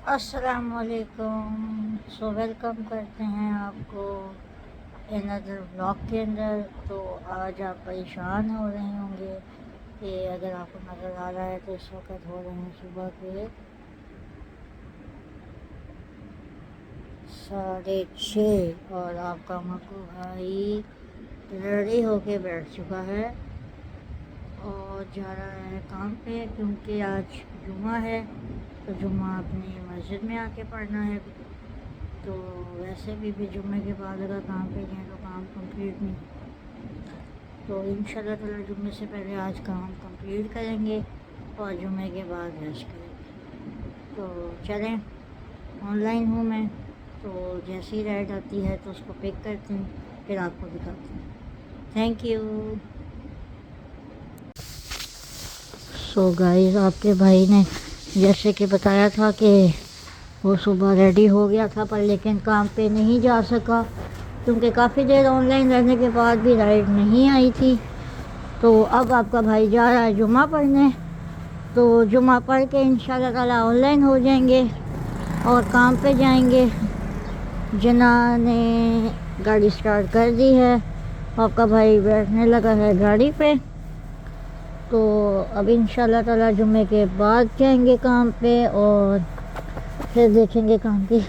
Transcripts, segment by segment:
अस्सलामुअलैकुम। वेलकम करते हैं आपको अनदर ब्लॉग के अंदर। तो आज आप परेशान हो रहे होंगे कि अगर आपको नज़र आ रहा है तो इस वक्त हो रहे हैं सुबह के 6:30 और आपका मक्कू भाई रेडी होके बैठ चुका है और जा रहा है काम पे, क्योंकि आज जुमा है। तो जुमा अपनी मस्जिद में आके पढ़ना है। तो वैसे भी जुम्मे के बाद अगर काम पे जाएँ तो काम कंप्लीट नहीं, तो इंशाल्लाह ताला जुम्मे से पहले आज काम कंप्लीट करेंगे और जुम्मे के बाद रेस्ट करेंगे। तो चलें, ऑनलाइन हूँ मैं, तो जैसी राइड आती है तो उसको पिक करते हैं, फिर आपको दिखाते हैं। Thank you. सो गाइस, आपके भाई ने जैसे कि बताया था कि वो सुबह रेडी हो गया था, पर लेकिन काम पे नहीं जा सका क्योंकि काफ़ी देर ऑनलाइन रहने के बाद भी राइड नहीं आई थी। तो अब आपका भाई जा रहा है जुमा पढ़ने। तो जुमा पढ़ के इंशाल्लाह ताला ऑनलाइन हो जाएंगे और काम पे जाएंगे। जना ने गाड़ी स्टार्ट कर दी है, आपका भाई बैठने लगा है गाड़ी पे। तो अब इंशाल्लाह ताला जुम्मे के बाद जाएंगे काम पे और फिर देखेंगे काम की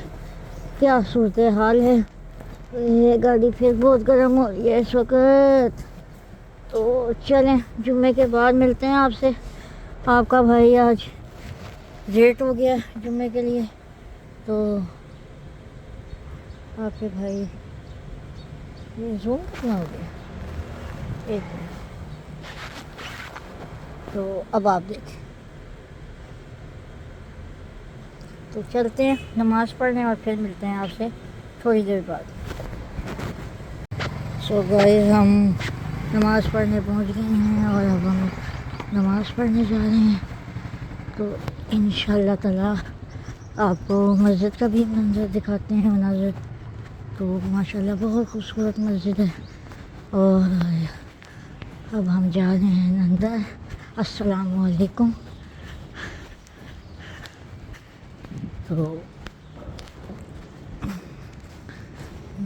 क्या सूरत हाल है। ये गाड़ी फिर बहुत गर्म हो रही है इस वक्त। तो चलें, जुम्मे के बाद मिलते हैं आपसे। आपका भाई आज लेट हो गया जुम्मे के लिए, तो आपके भाई ये जूम कितना हो गया, एक मिनट। तो अब आप देखें। तो चलते हैं नमाज़ पढ़ने और फिर मिलते हैं आपसे थोड़ी देर बाद। सो गाइस, हम नमाज़ पढ़ने पहुंच गए हैं और अब हम नमाज़ पढ़ने जा रहे हैं। तो इंशाल्लाह ताला आपको मस्जिद का भी मंजर दिखाते हैं, मनाज़िर। तो माशाल्लाह बहुत खूबसूरत मस्जिद है और अब हम जा रहे हैं अंदर। अस्सलामु अलैकुम। तो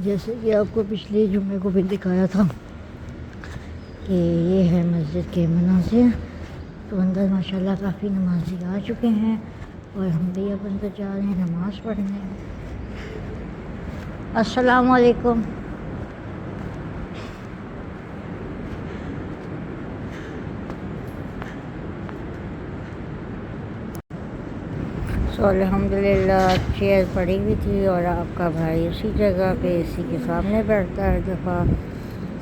जैसे कि आपको पिछले जुम्मे को भी दिखाया था कि ये है मस्जिद के मनाज़िर। तो अंदर माशाल्लाह काफ़ी नमाज़ी आ चुके हैं और हम भी अब अंदर जा रहे हैं नमाज़ पढ़ने। अस्सलामु अलैकुम। तो अल्हम्दुलिल्लाह चेयर पड़ी हुई थी और आपका भाई उसी जगह पे इसी के सामने बैठता है दफ़ा।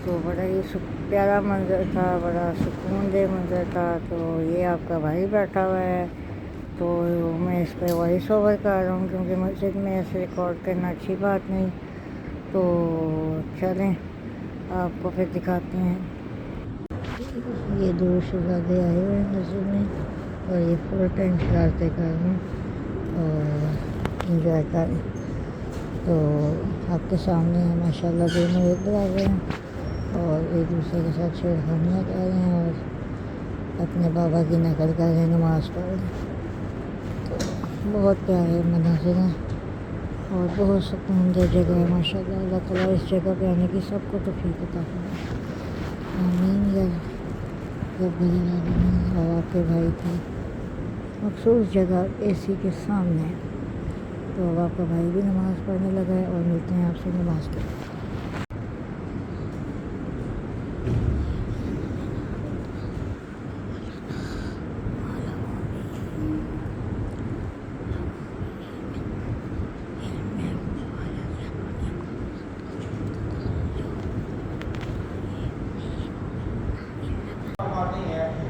तो बड़ा ही प्यारा मंज़र था, बड़ा सुकून दे मंज़र था। तो ये आपका भाई बैठा हुआ है। तो मैं इस पर वॉइस ओवर कर रहा हूँ क्योंकि मस्जिद में ऐसे रिकॉर्ड करना अच्छी बात नहीं। तो चलें आपको फिर दिखाते हैं। ये दूर से ज़्यादा आए हुए हैं मस्जिद में और ये फुल टाइम शरारतें कर रहे हैं और इंजॉय करें। तो आपके सामने है माशाल्लाह दोनों एक बराबर हैं और एक दूसरे के साथ छेड़खानियाँ कर रहे हैं और अपने बाबा की नकल कर रहे हैं नमाज़ पढ़ रहे हैं। तो बहुत प्यारे मनाज़िर हैं और बहुत सुकून दे जगह है माशाल्लाह। अल्लाह ताला इस जगह पे आने की सबको तौफीक अता फरमाए, आमीन या रब्बल आलमीन। और आपके भाई की मखसूस जगह एसी के सामने है। तो अब आपका भाई भी नमाज़ पढ़ने लगा है और मिलते हैं आपसे नमाज़ के।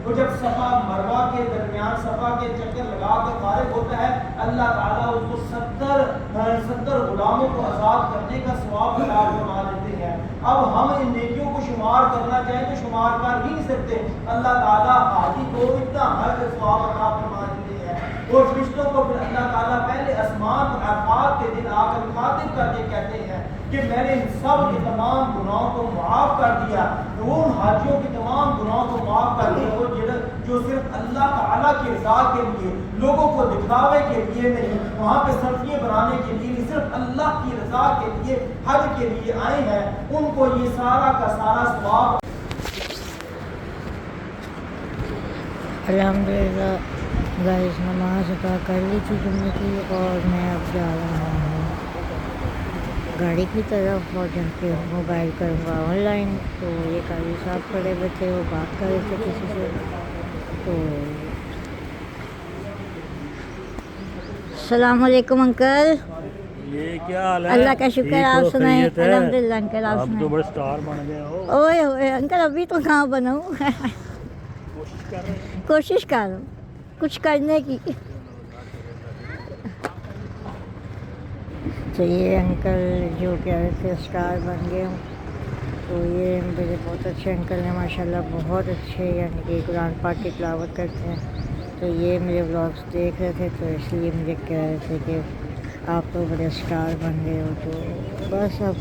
तो जब सफा मरवा के दरमियान सफा के चक्कर लगा के फारिग होता है, अल्लाह ताला उसको 70 गुलामों को आज़ाद करने का सवाब अता फरमा देते हैं। अब हम इन नेकियों को शुमार करना चाहें तो शुमार कर ही नहीं सकते। अल्लाह ताला हाजी को इतना हर सवाब अता फरमा देते हैं और फरिश्तों को फिर अल्लाह ताला पहले आसमान पर अरफात के दिन आकर मुखातिब करके कहते हैं कि मैंने इन सब के तमाम गुनाहों को माफ़ कर दिया। तो उन हाजियों के तमाम गुनाहों को माफ़ कर दिया जो सिर्फ अल्लाह ताला की रज़ा के लिए, लोगों को दिखावे के लिए नहीं, वहाँ पे सेल्फी बनाने के लिए नहीं, सिर्फ अल्लाह की रज़ा के लिए, हज के लिए आए हैं, उनको ये सारा का सारा सवाब। अल्हम्दुलिल्लाह गाइस, नमाज अदा कर ली थी जुम्मे की और मैं अब जा रहा हूँ गाड़ी की तरफ और जाके मोबाइल करूँगा ऑनलाइन। तो ये काली साहब खड़े हुए थे, वो बात कर रहे थे किसी से। तो अस्सलाम वालेकुम अंकल। ये क्या हाल है? अल्लाह का शुक्र, आप सुनाएं। खैरियत है? अल्हम्दुलिल्लाह अंकल, आप आप तो सुनाएं। बड़े स्टार बन गए हो। ओए ओए अंकल, अभी तो कहाँ बनाऊँ कोशिश कर रहे हैं। कोशिश कर रहा हूँ कुछ करने की। तो ये अंकल जो कह रहे थे स्टार बन गए हूँ, तो ये मेरे बहुत अच्छे अंकल हैं माशाल्लाह, बहुत अच्छे, यानी कि कुरान पाक की तिलावत करते हैं। तो ये मेरे व्लॉग्स देख रहे थे, तो इसलिए मुझे कह रहे थे कि आप तो बड़े स्टार बन गए हो। तो बस अब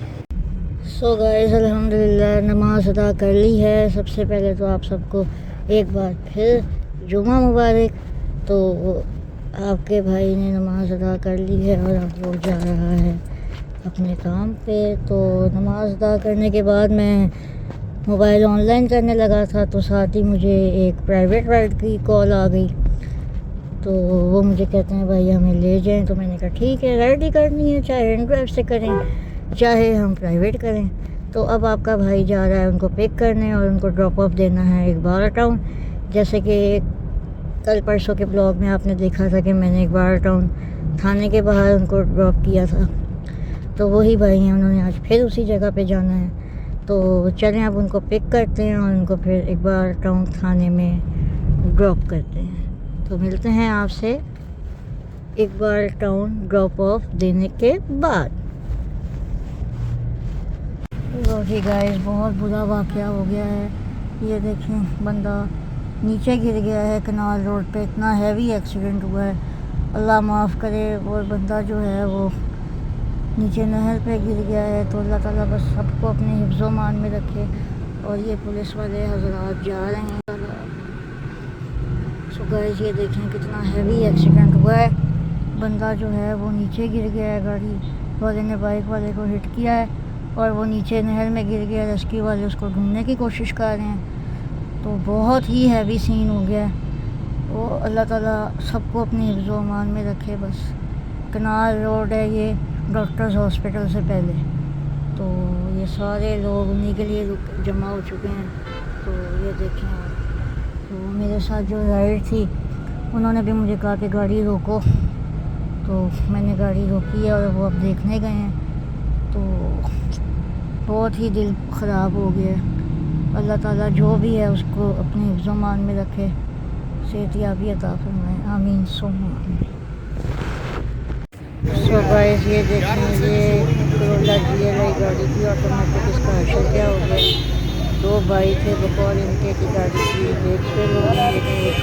सो गाइस अल्हम्दुलिल्लाह नमाज अदा कर ली है। सबसे पहले तो आप सबको एक बार फिर जुमा मुबारक। तो आपके भाई ने नमाज अदा कर ली है और अब वो जा रहा है अपने काम पे। तो नमाज अदा करने के बाद मैं मोबाइल ऑनलाइन करने लगा था, तो साथ ही मुझे एक प्राइवेट राइड की कॉल आ गई। तो वो मुझे कहते हैं भाई हमें ले जाएं। तो मैंने कहा ठीक है, राइड ही करनी है, चाहे हैंड ड्राइव से करें चाहे हम प्राइवेट करें। तो अब आपका भाई जा रहा है उनको पिक करने और उनको ड्रॉप ऑफ देना है इकबाल टाउन। जैसे कि कल परसों के ब्लॉग में आपने देखा था कि मैंने इकबाल टाउन थाने के बाहर उनको ड्रॉप किया था, तो वही भाई हैं, उन्होंने आज फिर उसी जगह पे जाना है। तो चलें अब उनको पिक करते हैं और उनको फिर इकबाल टाउन थाने में ड्रॉप करते हैं। तो मिलते हैं आपसे इकबाल टाउन ड्रॉप ऑफ देने के बाद। ओके गाइस, बहुत बुरा वाक़या हो गया है। ये देखें, बंदा नीचे गिर गया है कनाल रोड पे, इतना हैवी एक्सीडेंट हुआ है, अल्लाह माफ़ करे। और बंदा जो है वो नीचे नहर पे गिर गया है। तो अल्लाह ताला बस सबको अपने हिफ्ज़ो मान में रखे। और ये पुलिस वाले हज़रात जा रहे हैं। सो गाइस ये देखें कितना हैवी एक्सीडेंट हुआ है। बंदा जो है वो नीचे गिर गया है, गाड़ी वाले ने बाइक वाले को हिट किया है और वो नीचे नहर में गिर गया। रेस्क्यू वाले उसको ढूंढने की कोशिश कर रहे हैं। तो बहुत ही हैवी सीन हो गया है। वो अल्लाह ताला सबको अपनी हिफ्ज़ो अमान में रखे। बस कनाल रोड है ये, डॉक्टर्स हॉस्पिटल से पहले। तो ये सारे लोग उन्हीं के लिए जमा हो चुके हैं। तो ये देखें आप, तो मेरे साथ जो राइड थी उन्होंने भी मुझे कहा कि गाड़ी रोको, तो मैंने गाड़ी रोकी है और वो अब देखने गए हैं। तो बहुत ही दिल ख़राब हो गया है। अल्लाह ताला जो भी है उसको अपने हिफ्ज़-ओ-मान में रखे, सेहतियाबी अता फरमाए, आमीन सुम्मा आमीन। सो गाइस ये देखें, ये करोला GLI गाड़ी थी ऑटोमेटिक, इसका हशर क्या हो गया। दो भाई थे बकौल इनके की गाड़ी की देख पे लोग, लेकिन एक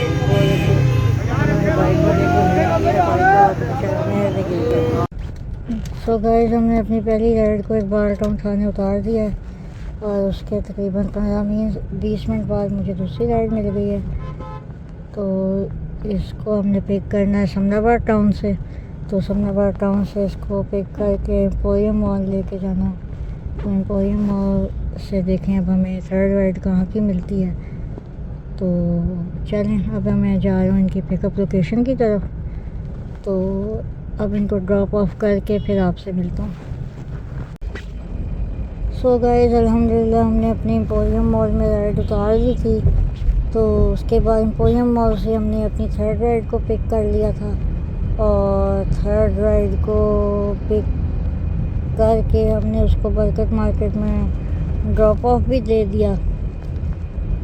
उन्होंने बाइक वाले को हिट किया, बाइक का चलने लगे गया। सो गाइस हमने अपनी पहली राइड को इकबाल टाउन थाने उतार दिया है और उसके तकरीबन 15-20 मिनट बाद मुझे दूसरी राइड मिल गई है। तो इसको हमने पिक करना है समनाबाद टाउन से। तो समनाबाद टाउन से इसको पिक करके एम्पोरियम मॉल लेके जाना। तो एम्पोरियम मॉल से देखें अब हमें थर्ड राइड कहाँ की मिलती है। तो चलें, अब मैं जा रहा हूँ इनकी पिकअप लोकेशन की तरफ। तो अब इनको ड्रॉप ऑफ करके फिर आपसे मिलता हूँ। सो गाइस अल्हम्दुलिल्लाह हमने अपनी एम्पोरियम मॉल में राइड उतार दी थी। तो उसके बाद एम्पोरियम मॉल से हमने अपनी थर्ड राइड को पिक कर लिया था और थर्ड राइड को पिक करके हमने उसको बरकत मार्केट में ड्रॉप ऑफ भी दे दिया।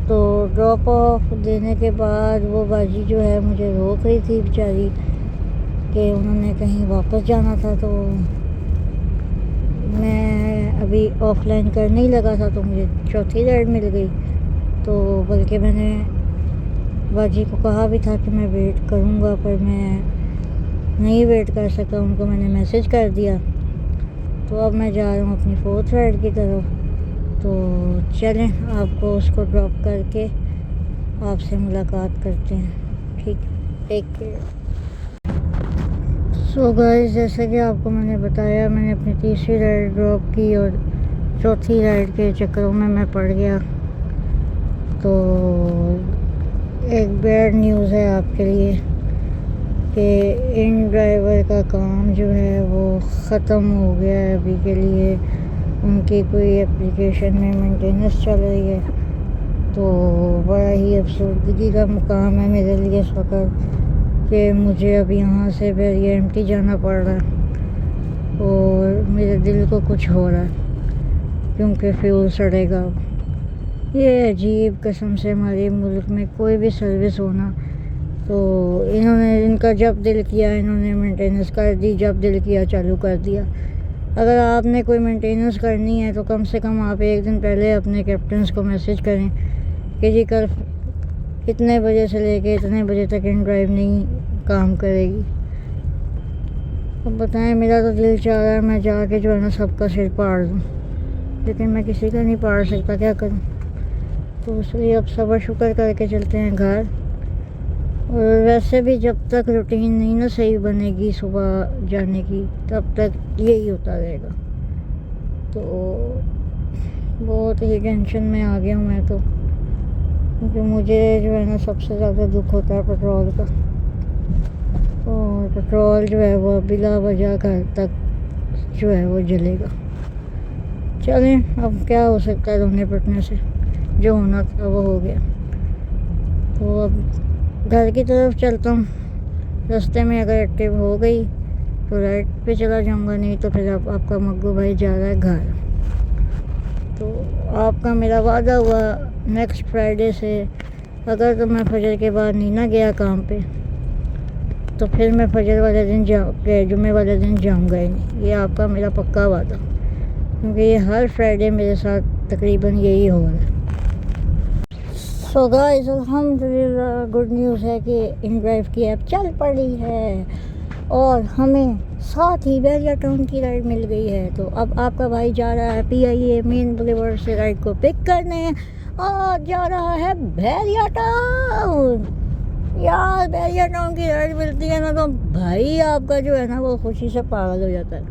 तो ड्रॉप ऑफ देने के बाद वो बाजी जो है मुझे रोक रही थी बेचारी कि उन्होंने कहीं वापस जाना था। तो मैं अभी ऑफलाइन करने ही लगा था, तो मुझे चौथी राइड मिल गई। तो बल्कि मैंने बाजी को कहा भी था कि मैं वेट करूँगा, पर मैं नहीं वेट कर सका, उनको मैंने मैसेज कर दिया। तो अब मैं जा रहा हूँ अपनी फोर्थ राइड की तरफ। तो चलें आपको उसको ड्रॉप करके आपसे मुलाकात करते हैं। ठीक, टेक केयर। सो गाइस, जैसे कि आपको मैंने बताया, मैंने अपनी तीसरी राइड ड्रॉप की और चौथी राइड के चक्करों में मैं पड़ गया। तो एक बैड न्यूज़ है आपके लिए कि इन ड्राइवर का काम जो है वो ख़त्म हो गया है अभी के लिए। उनकी कोई एप्लीकेशन में मेंटेनेंस चल रही है। तो बड़ा ही अफसरदगी का मुकाम है मेरे लिए इस वक्त कि मुझे अब यहाँ से फिर ये एम्प्टी जाना पड़ रहा है और मेरे दिल को कुछ हो रहा है क्योंकि फ्यूल सड़ेगा। ये अजीब किस्म से हमारे मुल्क में कोई भी सर्विस होना, तो इन्होंने इनका जब दिल किया इन्होंने मेंटेनेंस कर दी, जब दिल किया चालू कर दिया। अगर आपने कोई मेंटेनेंस करनी है तो कम से कम आप एक दिन पहले अपने कैप्टन्स को मैसेज करें कि जी कल इतने बजे से लेके इतने बजे तक इन ड्राइव नहीं काम करेगी। अब बताएं, मेरा तो दिल चाह रहा है मैं जाके जो है ना सबका सिर पाड़ दूँ, लेकिन मैं किसी का नहीं पाड़ सकता, क्या करूँ। तो इसलिए अब सब्र शुक्र करके चलते हैं घर। और वैसे भी जब तक रूटीन नहीं ना सही बनेगी सुबह जाने की, तब तक यही होता रहेगा। तो बहुत ही टेंशन में आ गया हूँ मैं तो, क्योंकि मुझे जो है ना सबसे ज़्यादा दुख होता है पेट्रोल का। और पेट्रोल जो है वो बिला वजह घर तक जो है वो जलेगा। चलें, अब क्या हो सकता है रोने पिटने से, जो होना था वो हो गया। तो अब घर की तरफ चलता हूँ। रास्ते में अगर एक्टिव हो गई तो राइट पे चला जाऊँगा, नहीं तो फिर अब आपका मग्गू भाई जा रहा है घर। तो आपका मेरा वादा हुआ नेक्स्ट फ्राइडे से अगर तो मैं फजर के बाद नहीं ना गया काम पे, तो फिर मैं फजर वाले दिन जुम्मे वाले दिन जाऊँगा ही नहीं। ये आपका मेरा पक्का वादा, क्योंकि ये हर फ्राइडे मेरे साथ तकरीबन यही हो रहा है। सो गाइस, अल्हम्दुलिल्लाह गुड न्यूज़ है कि इन ड्राइव की ऐप चल पड़ी है और हमें साथ ही बैरिया टाउन की राइड मिल गई है। तो अब आपका भाई जा रहा है PIA मेन बुलेवार्ड से राइड को पिक करने और जा रहा है बैरिया टाउन। यार बैरिया टाउन की राइड मिलती है ना तो भाई आपका जो है ना वो खुशी से पागल हो जाता है,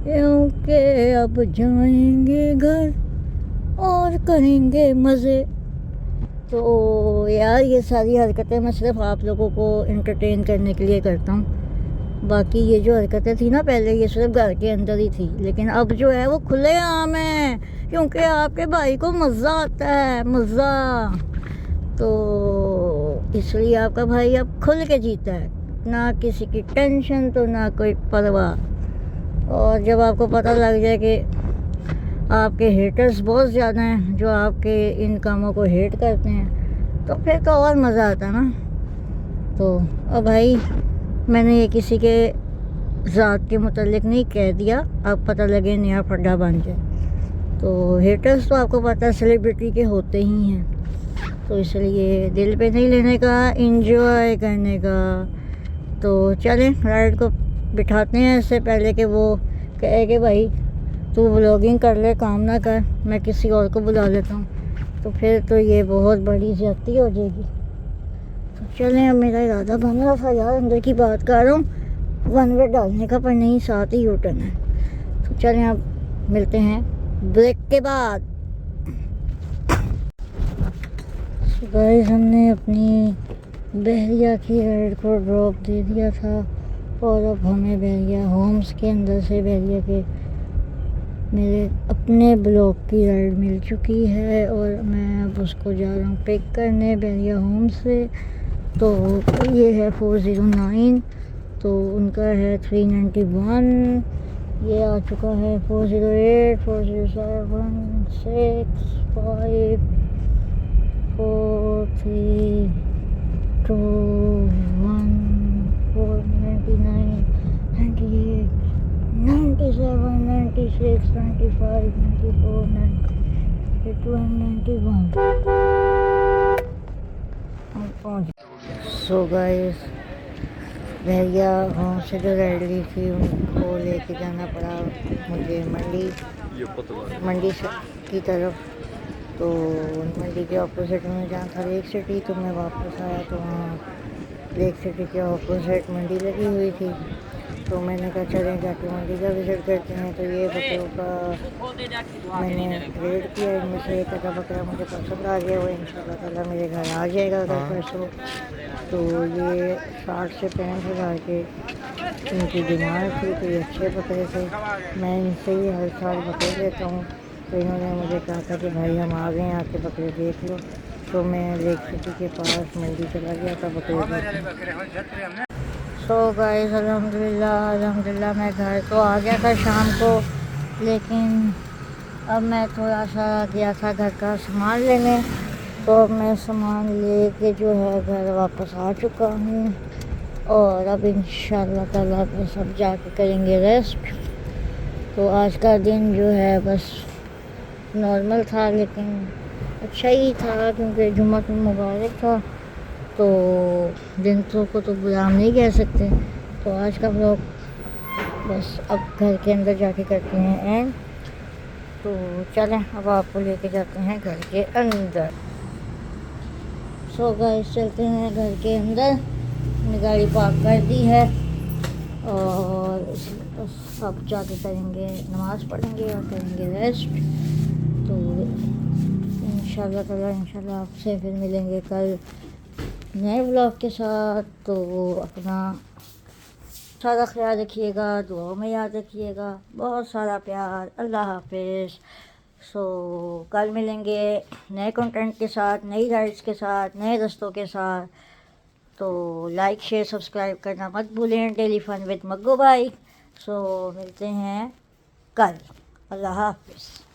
क्योंकि अब जाएंगे घर और करेंगे मज़े। तो यार ये सारी हरकतें मैं सिर्फ आप लोगों को एंटरटेन करने के लिए करता हूँ। बाकी ये जो हरकतें थी ना पहले, ये सिर्फ घर के अंदर ही थी, लेकिन अब जो है वो खुले आम है, क्योंकि आपके भाई को मज़ा आता है, मज़ा। तो इसलिए आपका भाई अब खुल के जीता है, ना किसी की टेंशन तो ना कोई परवाह। और जब आपको पता लग जाए कि आपके हेटर्स बहुत ज़्यादा हैं जो आपके इन कामों को हेट करते हैं, तो फिर तो और मज़ा आता है ना। तो अब भाई मैंने ये किसी के ज़ात के मुतालिक नहीं कह दिया, अब पता लगे नया फड्डा बन जाए। तो हेटर्स तो आपको पता है सेलिब्रिटी के होते ही हैं, तो इसलिए दिल पे नहीं लेने का, एंजॉय करने का। तो चलें राइड को बिठाते हैं, इससे पहले कि वो कहे कि भाई तू व्लॉगिंग कर ले, काम ना कर, मैं किसी और को बुला लेता हूँ, तो फिर तो ये बहुत बड़ी ज़्यादती हो जाएगी। तो चलें, अब मेरा इरादा बन रहा था यार, अंदर की बात कर रहा हूँ, वन वे डालने का, पर नहीं, साथ ही यूटर्न है। तो चलें अब मिलते हैं ब्रेक के बाद। गाइस, हमने अपनी बहरिया की राइड को ड्रॉप दे दिया था और अब हमें बहरिया होम्स के अंदर से बहरिया के मेरे अपने ब्लॉक की राइड मिल चुकी है और मैं अब उसको जा रहा हूँ पिक करने बहरिया होम से। तो ये है 409, तो उनका है 391, ये आ चुका है 408, 407, 6, 5, 4, 3, 2, 1, 499, 98, 97, 96, 95, 94, 91, 91। सो गाइस, भैया गाँव से जो राइड ली थी उनको लेके जाना पड़ा मुझे मंडी से की तरफ। तो मंडी के ऑपोजिट में जहाँ था लेक सिटी, तो मैं वापस आया तो वहाँ लेक सिटी के ऑपोजिट मंडी लगी हुई थी। तो मैंने कहा चलें जाके मंडी का विज़िट करते हैं। तो ये बकरों का मैंने रेड किया, इनमें से एक आधा बकरा मुझे पसंद आ गया, वो इंशाल्लाह ताला मेरे घर आ जाएगा कल परसों। तो ये 60 से 65 हज़ार के इनकी डिमांड थी। तो ये अच्छे बकरे थे, मैं इनसे ही हर साल बकरे लेता हूँ। तो इन्होंने मुझे कहा था कि भाई हम आ गए हैं, आके बकरे देख लो। तो मैं लेक सिटी के पास मंडी चला गया था बकरे देखने। सो गाइस अल्हम्दुलिल्लाह मैं घर तो आ गया था शाम को, लेकिन अब मैं थोड़ा सा गया था घर का सामान लेने। तो अब मैं सामान लेके जो है घर वापस आ चुका हूँ और अब इंशाल्लाह ताला बस अब जाके करेंगे रेस्ट। तो आज का दिन जो है बस नॉर्मल था, लेकिन अच्छा ही था क्योंकि जुम्मतुल मुबारक था। तो दिन को तो बुरा हम नहीं कह सकते। तो आज का व्लॉग बस अब घर के अंदर जाके करते हैं एंड। तो चलें अब आपको लेके जाते हैं घर के अंदर। सो गाइस चलते हैं घर के अंदर, मैंने गाड़ी पार्क कर दी है और बस अब जाके करेंगे नमाज़ पढ़ेंगे और करेंगे रेस्ट। तो इंशाल्लाह आपसे फिर मिलेंगे कल नए व्लॉग के साथ। तो अपना सारा ख्याल रखिएगा, दुआओं में याद रखिएगा, बहुत सारा प्यार। अल्लाह हाफिज़। सो कल मिलेंगे नए कंटेंट के साथ, नई राइड्स के साथ, नए दोस्तों के साथ। तो लाइक शेयर सब्सक्राइब करना मत भूलें। डेली फन विद मग्गू भाई। सो मिलते हैं कल। अल्लाह हाफिज़।